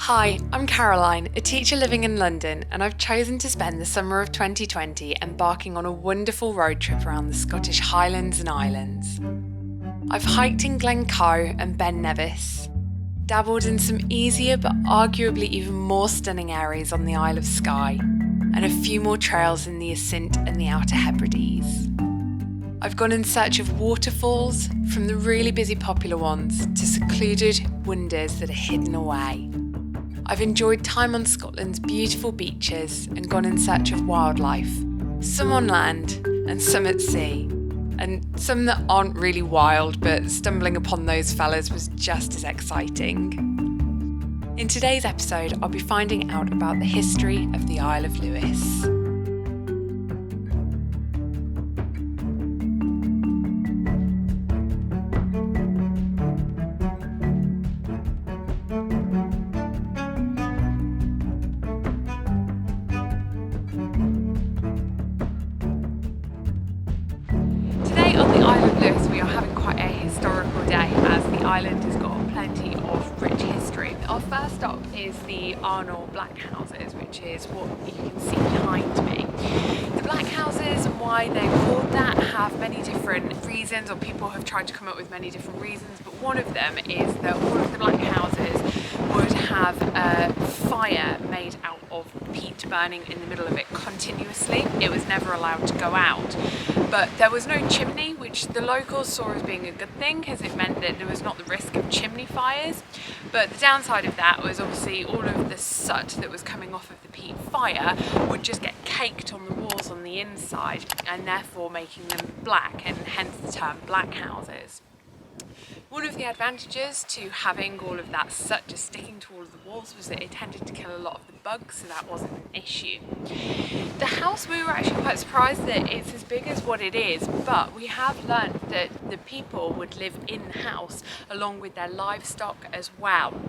Hi, I'm Caroline, a teacher living in London, and I've chosen to spend the summer of 2020 embarking on a wonderful road trip around the Scottish Highlands and Islands. I've hiked in Glencoe and Ben Nevis, dabbled in some easier but arguably even more stunning areas on the Isle of Skye, and a few more trails in the Assynt and the Outer Hebrides. I've gone in search of waterfalls, from the really busy popular ones to secluded wonders that are hidden away. I've enjoyed time on Scotland's beautiful beaches and gone in search of wildlife, some on land and some at sea, and some that aren't really wild, but stumbling upon those fellas was just as exciting. In today's episode, I'll be finding out about the history of the Isle of Lewis. Island has got plenty of rich history. Our first stop is the Arnol Blackhouses, which is what you can see behind me. The Blackhouses and why they're called that have many different reasons, or people have tried to come up with many different reasons, but one of them is that all of the Blackhouses would have a fire made out of peat burning in the middle of it continuously. It was never allowed to go out. But there was no chimney, which the locals saw as being a good thing because it meant that there was not the risk of chimney fires. But the downside of that was obviously all of the soot that was coming off of the peat fire would just get caked on the walls on the inside, and therefore making them black, and hence the term blackhouses. One of the advantages to having all of that soot just sticking to all of the walls was that it tended to kill a lot of the bugs, so that wasn't an issue. The house, we were actually quite surprised that it's as big as what it is, but we have learned that the people would live in the house along with their livestock as well.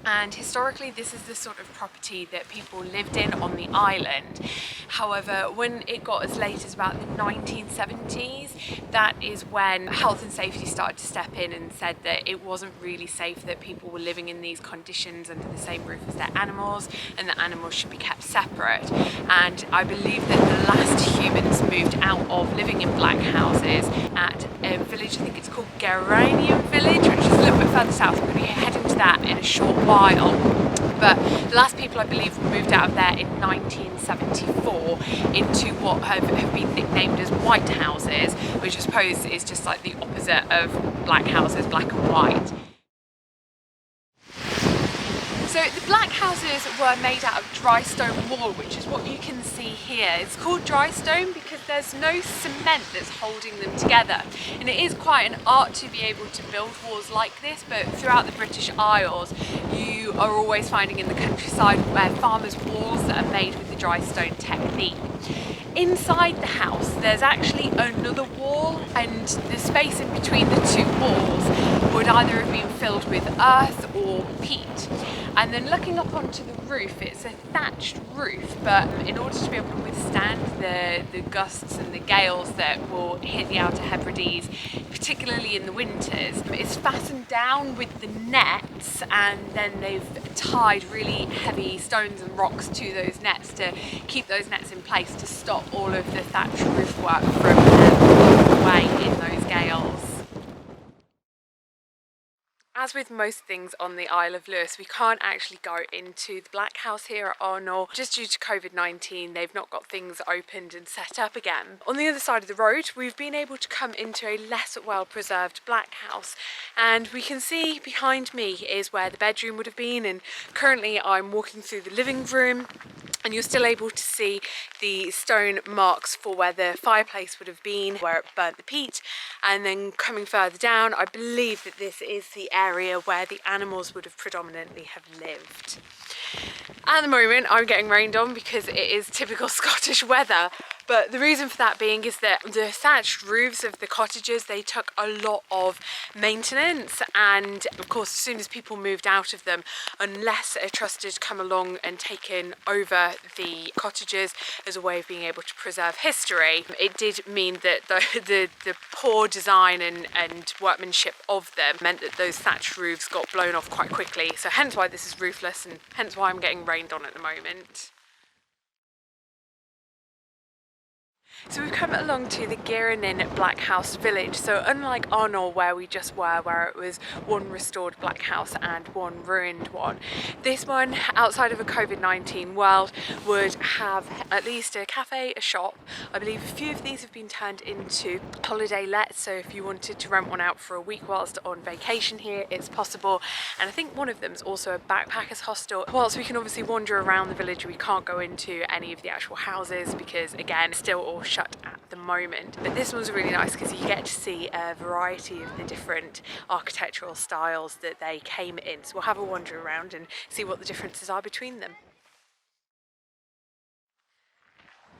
And historically this is the sort of property that people lived in on the island. However, when it got as late as about the 1970s, that is when health and safety started to step in and said that it wasn't really safe that people were living in these conditions under the same roof as their animals, and that animals should be kept separate. And I believe that the last humans moved out of living in black houses at a village, I think it's called Gearrannan Village, which is a little bit further south. We're going to be heading to that in a short while. But the last people, I believe, moved out of there in 1974 into what have been nicknamed as white houses, which I suppose is just like the opposite of black houses, black and white. So the black houses were made out of dry stone wall, which is what you can see here. It's called dry stone because there's no cement that's holding them together. And it is quite an art to be able to build walls like this, but throughout the British Isles, you are always finding in the countryside where farmers' walls that are made with the dry stone technique. Inside the house, there's actually another wall, and the space in between the two walls would either have been filled with earth or peat. And then looking up onto the roof, it's a thatched roof, but in order to be able to withstand the gusts and the gales that will hit the Outer Hebrides, particularly in the winters, it's fastened down with the nets, and then they've tied really heavy stones and rocks to those nets to keep those nets in place to stop all of the thatched roof work from blowing away in those gales. As with most things on the Isle of Lewis, we can't actually go into the Black House here at Arnol. Just due to COVID-19, they've not got things opened and set up again. On the other side of the road, we've been able to come into a less well-preserved Black House, and we can see behind me is where the bedroom would have been, and currently I'm walking through the living room, and you're still able to see the stone marks for where the fireplace would have been, where it burnt the peat. And then coming further down, I believe that this is the area where the animals would have predominantly have lived. At the moment, I'm getting rained on because it is typical Scottish weather, But the reason for that being is that the thatched roofs of the cottages, they took a lot of maintenance, and of course as soon as people moved out of them, unless a trust had come along and taken over the cottages as a way of being able to preserve history, it did mean that the poor design and workmanship of them meant that those thatched roofs got blown off quite quickly. So hence why this is roofless, and hence why I'm getting rained on at the moment. So we've come along to the Gearrannan Blackhouse Village. So unlike Arnol, where we just were, where it was one restored black house and one ruined one, this one, outside of a COVID-19 world, would have at least a cafe, a shop. I believe a few of these have been turned into holiday lets, so if you wanted to rent one out for a week whilst on vacation here, it's possible. And I think one of them is also a backpackers hostel. Whilst we can obviously wander around the village, we can't go into any of the actual houses because, again, it's still all shut at the moment. But this one's really nice because you get to see a variety of the different architectural styles that they came in. So we'll have a wander around and see what the differences are between them.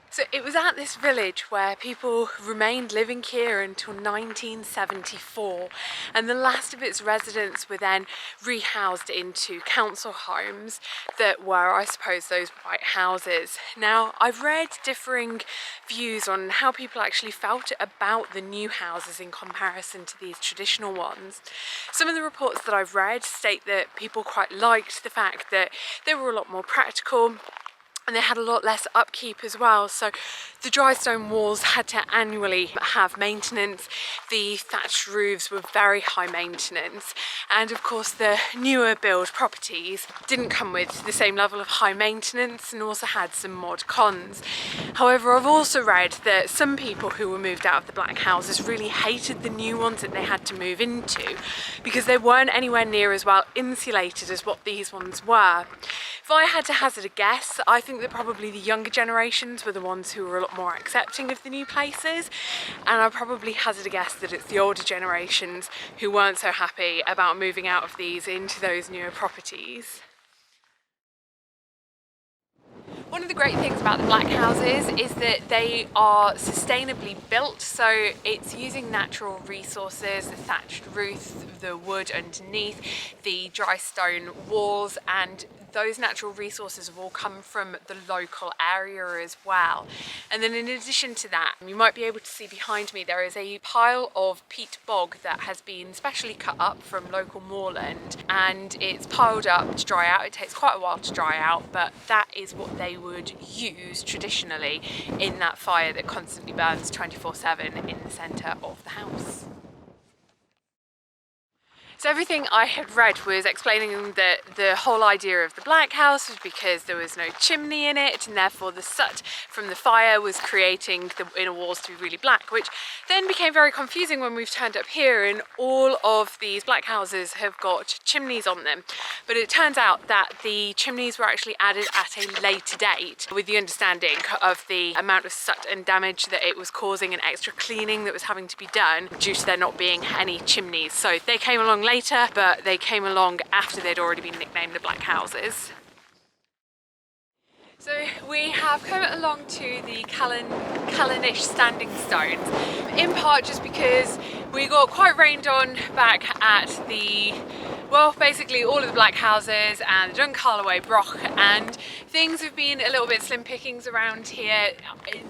So it was at this village where people remained living here until 1974, and the last of its residents were then rehoused into council homes that were, I suppose, those white houses. Now, I've read differing views on how people actually felt about the new houses in comparison to these traditional ones. Some of the reports that I've read state that people quite liked the fact that they were a lot more practical, and they had a lot less upkeep as well. So the dry stone walls had to annually have maintenance. The thatched roofs were very high maintenance. And of course the newer build properties didn't come with the same level of high maintenance and also had some mod cons. However, I've also read that some people who were moved out of the black houses really hated the new ones that they had to move into because they weren't anywhere near as well insulated as what these ones were. If I had to hazard a guess, I think that probably the younger generations were the ones who were a lot more accepting of the new places, and I probably hazard a guess that it's the older generations who weren't so happy about moving out of these into those newer properties. One of the great things about the black houses is that they are sustainably built, so it's using natural resources, the thatched roof, the wood underneath, the dry stone walls, and those natural resources have all come from the local area as well. And then in addition to that, you might be able to see behind me there is a pile of peat bog that has been specially cut up from local moorland, and it's piled up to dry out. It takes quite a while to dry out, but that is what they would use traditionally in that fire that constantly burns 24/7 in the centre of the house. So everything I had read was explaining that the whole idea of the black house was because there was no chimney in it, and therefore the soot from the fire was creating the inner walls to be really black, which then became very confusing when we've turned up here and all of these black houses have got chimneys on them. But it turns out that the chimneys were actually added at a later date with the understanding of the amount of soot and damage that it was causing and extra cleaning that was having to be done due to there not being any chimneys. So they came along later, but they came along after they'd already been nicknamed the black houses. So we have come along to the Callanish Standing Stones, in part just because we got quite rained on back at the, well, basically all of the black houses and the Duncarlaway Broch, and things have been a little bit slim pickings around here.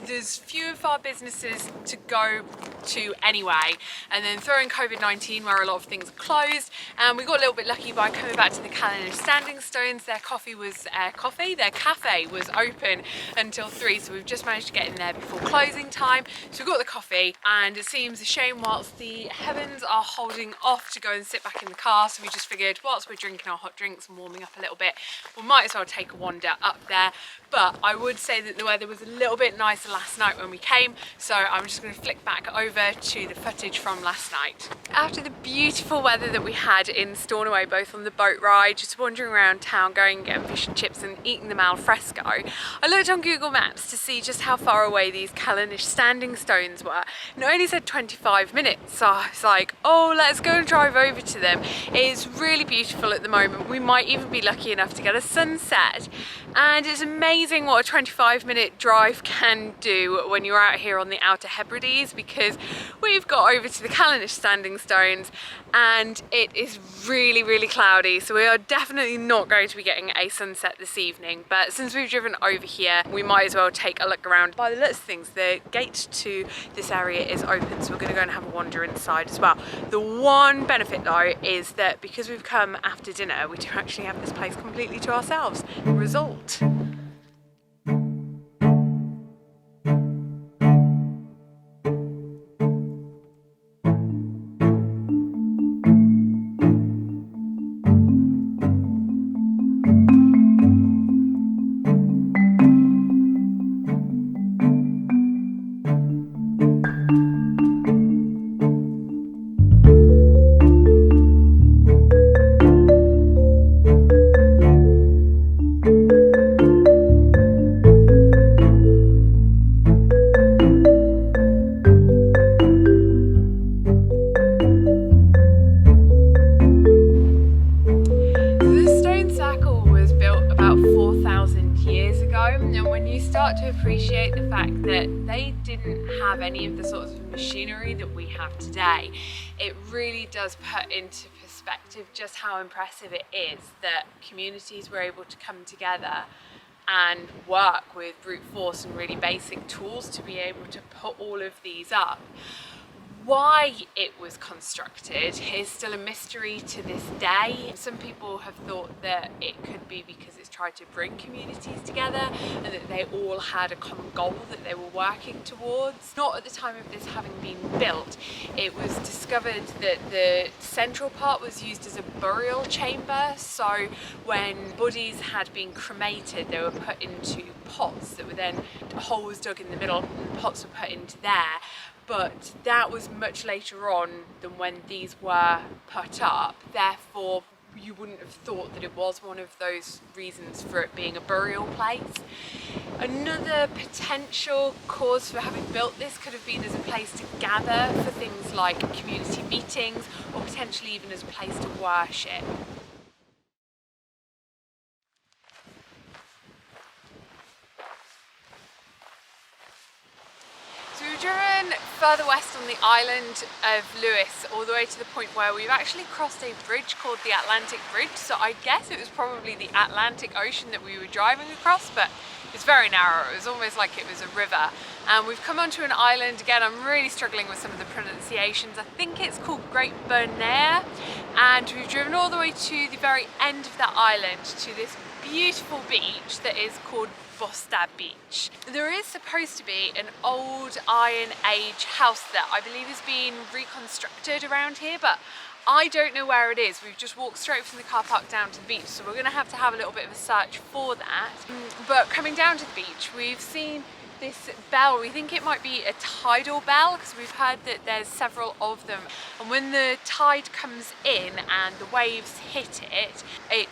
There's few and far businesses to go to anyway, and then throw in COVID-19 where a lot of things are closed, and we got a little bit lucky by coming back to the Callanish Standing Stones. Their cafe was open until 3, so we've just managed to get in there before closing time. So we got the coffee, and it seems a shame whilst the heavens are holding off to go and sit back in the car, so we just figured whilst we're drinking our hot drinks and warming up a little bit, we might as well take a wander up there. But I would say that the weather was a little bit nicer last night when we came, so I'm just going to flick back over to the footage from last night. After the beautiful weather that we had in Stornoway, both on the boat ride, just wandering around town, going and getting fish and chips and eating them al fresco, I looked on Google Maps to see just how far away these Callanish Standing Stones were, and it only said 25 minutes, so I was like, oh, let's go and drive over to them. It's really beautiful at the moment. We might even be lucky enough to get a sunset, and it's amazing amazing what a 25-minute drive can do when you're out here on the Outer Hebrides, because we've got over to the Callanish Standing Stones and it is really, really cloudy, so we are definitely not going to be getting a sunset this evening. But since we've driven over here, we might as well take a look around. By the looks of things, the gate to this area is open, so we're going to go and have a wander inside as well. The one benefit though is that because we've come after dinner, we do actually have this place completely to ourselves. Result. To appreciate the fact that they didn't have any of the sorts of machinery that we have today, it really does put into perspective just how impressive it is that communities were able to come together and work with brute force and really basic tools to be able to put all of these up. Why it was constructed is still a mystery to this day. Some people have thought that it could be because it's tried to bring communities together and that they all had a common goal that they were working towards. Not at the time of this having been built. It was discovered that the central part was used as a burial chamber, so when bodies had been cremated, they were put into pots that were then holes dug in the middle and pots were put into there. But that was much later on than when these were put up. Therefore, you wouldn't have thought that it was one of those reasons for it being a burial place. Another potential cause for having built this could have been as a place to gather for things like community meetings, or potentially even as a place to worship. So we've driven further west on the island of Lewis, all the way to the point where we've actually crossed a bridge called the Atlantic Bridge. So I guess it was probably the Atlantic Ocean that we were driving across, but it's very narrow. It was almost like it was a river. And we've come onto an island. Again, I'm really struggling with some of the pronunciations. I think it's called Great Bernaire. And we've driven all the way to the very end of that island to this beautiful beach that is called Bostadh Beach. There is supposed to be an old Iron Age house that I believe is being reconstructed around here, but I don't know where it is. We've just walked straight from the car park down to the beach, so we're going to have a little bit of a search for that. But coming down to the beach, we've seen this bell. We think it might be a tidal bell because we've heard that there's several of them, and when the tide comes in and the waves hit it, it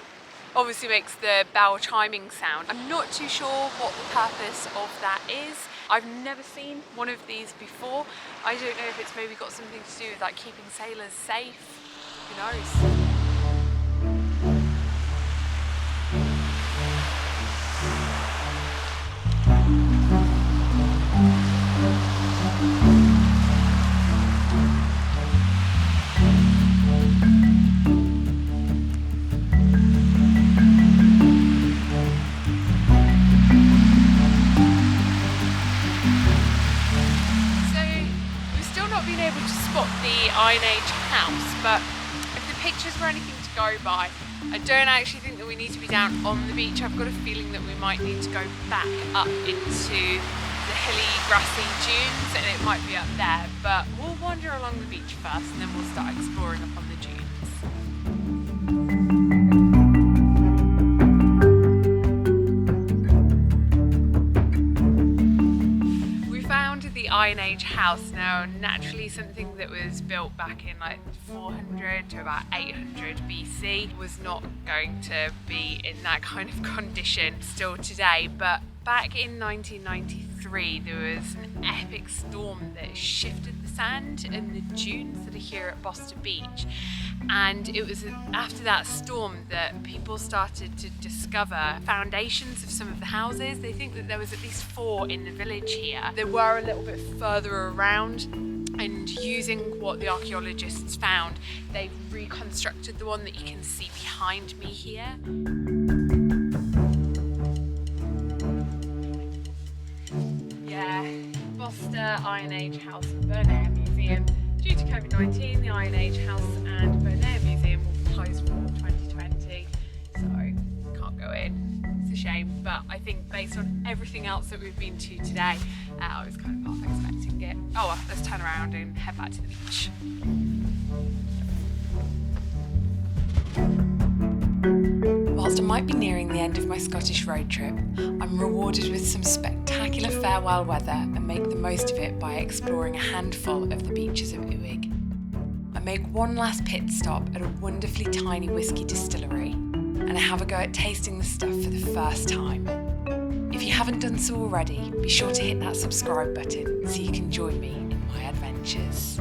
obviously makes the bell chiming sound. I'm not too sure what the purpose of that is. I've never seen one of these before. I don't know if it's maybe got something to do with like keeping sailors safe. Who knows? The Iron Age house, but if the pictures were anything to go by, I don't actually think that we need to be down on the beach. I've got a feeling that we might need to go back up into the hilly grassy dunes, and it might be up there, but we'll wander along the beach first and then we'll start exploring up on the dunes. The Iron Age house. Now, naturally something that was built back in like 400 to about 800 BC was not going to be in that kind of condition still today, but back in 1993 1903 there was an epic storm that shifted the sand and the dunes that are here at Bostadh Beach, and it was after that storm that people started to discover foundations of some of the houses. They think that there was at least 4 in the village here. There were a little bit further around, and using what the archaeologists found, they've reconstructed the one that you can see behind me here. Bostadh Iron Age House and Burnair Museum. Due to COVID-19, the Iron Age House and Burnair Museum will close for 2020, so can't go in. It's a shame, but I think based on everything else that we've been to today, I was kind of half expecting it. Oh well, let's turn around and head back to the beach. Whilst I might be nearing the end of my Scottish road trip, I'm rewarded with some spectacular farewell weather and make the most of it by exploring a handful of the beaches of Uig. I make one last pit stop at a wonderfully tiny whisky distillery, and I have a go at tasting the stuff for the first time. If you haven't done so already, be sure to hit that subscribe button so you can join me in my adventures.